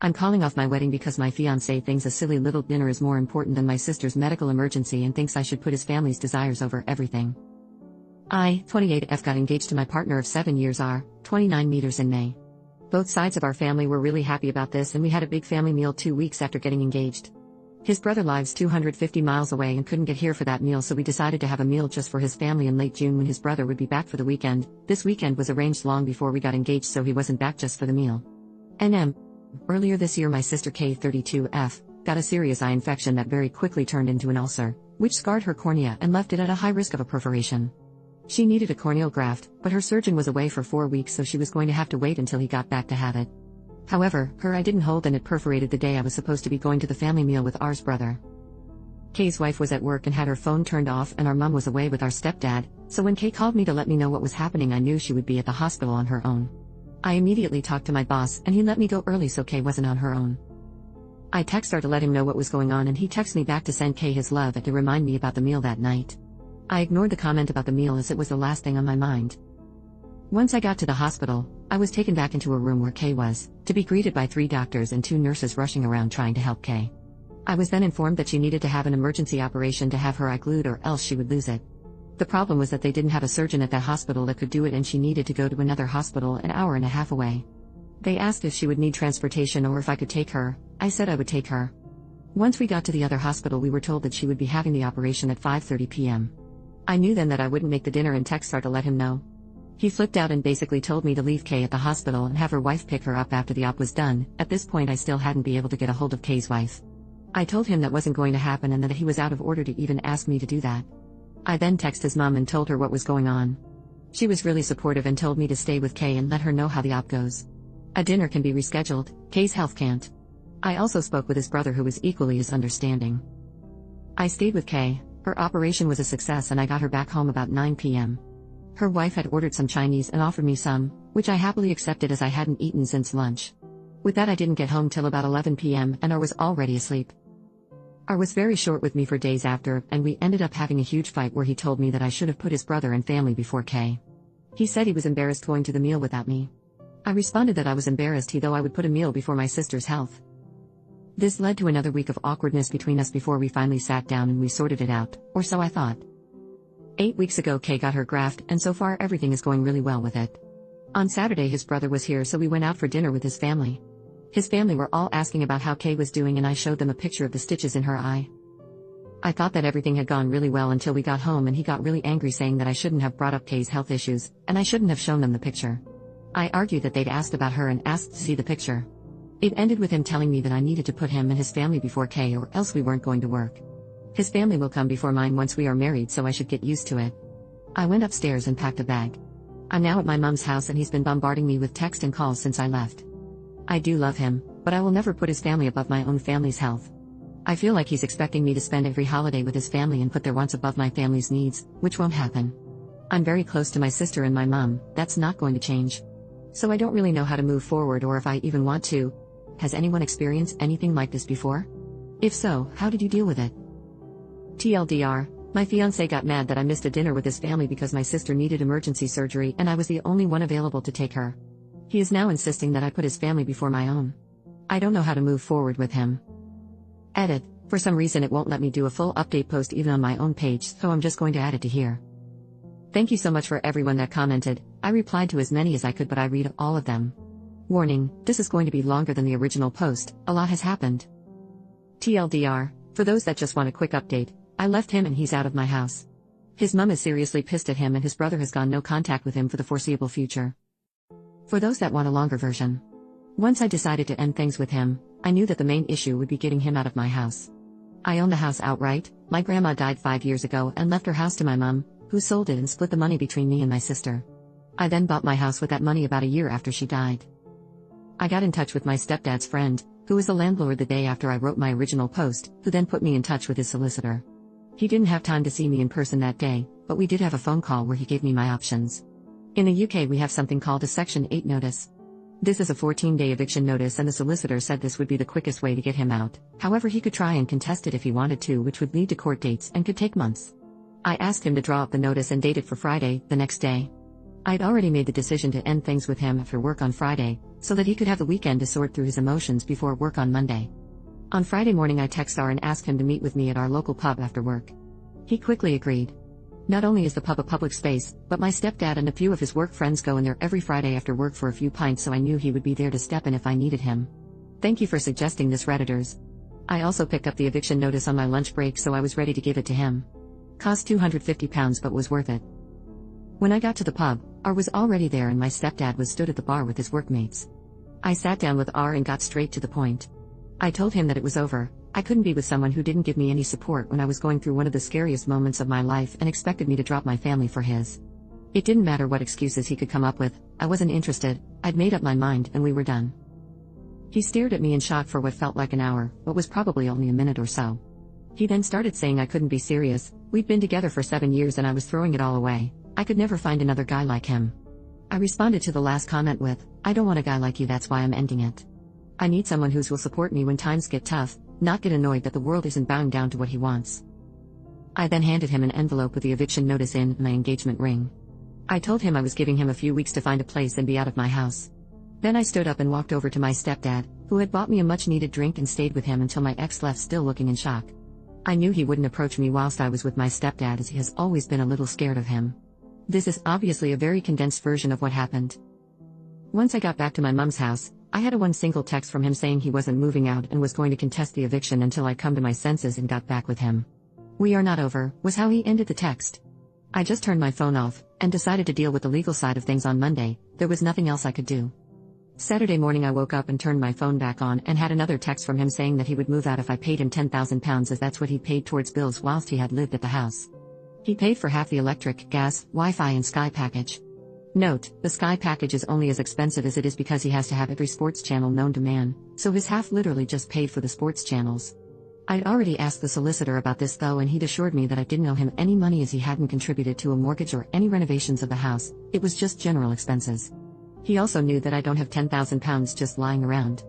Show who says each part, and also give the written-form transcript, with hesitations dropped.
Speaker 1: I'm calling off my wedding because my fiancé thinks a silly little dinner is more important than my sister's medical emergency and thinks I should put his family's desires over everything. I, 28F, got engaged to my partner of 7 years R, 29 meters in May. Both sides of our family were really happy about this, and we had a big family meal 2 weeks after getting engaged. His brother lives 250 miles away and couldn't get here for that meal, so we decided to have a meal just for his family in late June when his brother would be back for the weekend. This weekend was arranged long before we got engaged, so he wasn't back just for the meal. Earlier this year my sister K32F got a serious eye infection that very quickly turned into an ulcer, which scarred her cornea and left it at a high risk of a perforation. She needed a corneal graft, but her surgeon was away for 4 weeks, so she was going to have to wait until he got back to have it. However, her eye didn't hold and it perforated the day I was supposed to be going to the family meal with R's brother. K's wife was at work and had her phone turned off, and our mom was away with our stepdad, so when K called me to let me know what was happening, I knew she would be at the hospital on her own. I immediately talked to my boss and he let me go early so K wasn't on her own. I texted her to let him know what was going on, and he texted me back to send K his love and to remind me about the meal that night. I ignored the comment about the meal as it was the last thing on my mind. Once I got to the hospital, I was taken back into a room where K was, to be greeted by 3 doctors and 2 nurses rushing around trying to help K. I was then informed that she needed to have an emergency operation to have her eye glued or else she would lose it. The problem was that they didn't have a surgeon at that hospital that could do it, and she needed to go to another hospital an hour and a half away. They asked if she would need transportation or if I could take her. I said I would take her. Once we got to the other hospital, we were told that she would be having the operation at 5:30 p.m. I knew then that I wouldn't make the dinner and texted her to let him know. He flipped out and basically told me to leave K at the hospital and have her wife pick her up after the op was done. At this point I still hadn't been able to get a hold of K's wife. I told him that wasn't going to happen and that he was out of order to even ask me to do that. I then texted his mom and told her what was going on. She was really supportive and told me to stay with K and let her know how the op goes. A dinner can be rescheduled, K's health can't. I also spoke with his brother, who was equally as understanding. I stayed with K. Her operation was a success and I got her back home about 9 p.m. Her wife had ordered some Chinese and offered me some, which I happily accepted as I hadn't eaten since lunch. With that I didn't get home till about 11 p.m. and I was already asleep. R was very short with me for days after, and we ended up having a huge fight where he told me that I should have put his brother and family before K. He said he was embarrassed going to the meal without me. I responded that I was embarrassed though I would put a meal before my sister's health. This led to another week of awkwardness between us before we finally sat down and we sorted it out, or so I thought. 8 weeks ago K got her graft, and so far everything is going really well with it. On Saturday his brother was here, so we went out for dinner with his family. His family were all asking about how K was doing and I showed them a picture of the stitches in her eye. I thought that everything had gone really well until we got home and he got really angry, saying that I shouldn't have brought up K's health issues, and I shouldn't have shown them the picture. I argued that they'd asked about her and asked to see the picture. It ended with him telling me that I needed to put him and his family before K or else we weren't going to work. His family will come before mine once we are married, so I should get used to it. I went upstairs and packed a bag. I'm now at my mom's house and he's been bombarding me with text and calls since I left. I do love him, but I will never put his family above my own family's health. I feel like he's expecting me to spend every holiday with his family and put their wants above my family's needs, which won't happen. I'm very close to my sister and my mom, that's not going to change. So I don't really know how to move forward or if I even want to. Has anyone experienced anything like this before? If so, how did you deal with it? TLDR, my fiancé got mad that I missed a dinner with his family because my sister needed emergency surgery and I was the only one available to take her. He is now insisting that I put his family before my own. I don't know how to move forward with him. Edit, for some reason it won't let me do a full update post even on my own page, so I'm just going to add it to here. Thank you so much for everyone that commented. I replied to as many as I could, but I read all of them. Warning, this is going to be longer than the original post, a lot has happened. TLDR, for those that just want a quick update, I left him and he's out of my house. His mom is seriously pissed at him and his brother has gone no contact with him for the foreseeable future. For those that want a longer version. Once I decided to end things with him, I knew that the main issue would be getting him out of my house. I own the house outright. My grandma died 5 years ago and left her house to my mom, who sold it and split the money between me and my sister. I then bought my house with that money about a year after she died. I got in touch with my stepdad's friend, who was the landlord the day after I wrote my original post, who then put me in touch with his solicitor. He didn't have time to see me in person that day, but we did have a phone call where he gave me my options. In the UK we have something called a Section 8 notice. This is a 14-day eviction notice and the solicitor said this would be the quickest way to get him out. However, he could try and contest it if he wanted to, which would lead to court dates and could take months. I asked him to draw up the notice and date it for Friday, the next day. I'd already made the decision to end things with him after work on Friday, so that he could have the weekend to sort through his emotions before work on Monday. On Friday morning I text R and asked him to meet with me at our local pub after work. He quickly agreed. Not only is the pub a public space, but my stepdad and a few of his work friends go in there every Friday after work for a few pints, so I knew he would be there to step in if I needed him. Thank you for suggesting this, Redditors. I also picked up the eviction notice on my lunch break, so I was ready to give it to him. Cost £250 but was worth it. When I got to the pub, R was already there and my stepdad was stood at the bar with his workmates. I sat down with R and got straight to the point. I told him that it was over. I couldn't be with someone who didn't give me any support when I was going through one of the scariest moments of my life and expected me to drop my family for his. It didn't matter what excuses he could come up with, I wasn't interested. I'd made up my mind and we were done. He stared at me in shock for what felt like an hour, but was probably only a minute or so. He then started saying I couldn't be serious. We'd been together for 7 years and I was throwing it all away. I could never find another guy like him. I responded to the last comment with, I don't want a guy like you, that's why I'm ending it. I need someone who will support me when times get tough, not get annoyed that the world isn't bound down to what he wants. I then handed him an envelope with the eviction notice in and my engagement ring. I told him I was giving him a few weeks to find a place and be out of my house. Then I stood up and walked over to my stepdad, who had bought me a much-needed drink, and stayed with him until my ex left, still looking in shock. I knew he wouldn't approach me whilst I was with my stepdad, as he has always been a little scared of him. This is obviously a very condensed version of what happened. Once I got back to my mum's house, I had one single text from him saying he wasn't moving out and was going to contest the eviction until I'd come to my senses and got back with him. We are not over, was how he ended the text. I just turned my phone off, and decided to deal with the legal side of things on Monday. There was nothing else I could do. Saturday morning I woke up and turned my phone back on and had another text from him saying that he would move out if I paid him £10,000, as that's what he paid towards bills whilst he had lived at the house. He paid for half the electric, gas, Wi-Fi and Sky package. Note, the Sky package is only as expensive as it is because he has to have every sports channel known to man, so his half literally just paid for the sports channels. I'd already asked the solicitor about this though, and he'd assured me that I didn't owe him any money as he hadn't contributed to a mortgage or any renovations of the house, it was just general expenses. He also knew that I don't have £10,000 just lying around.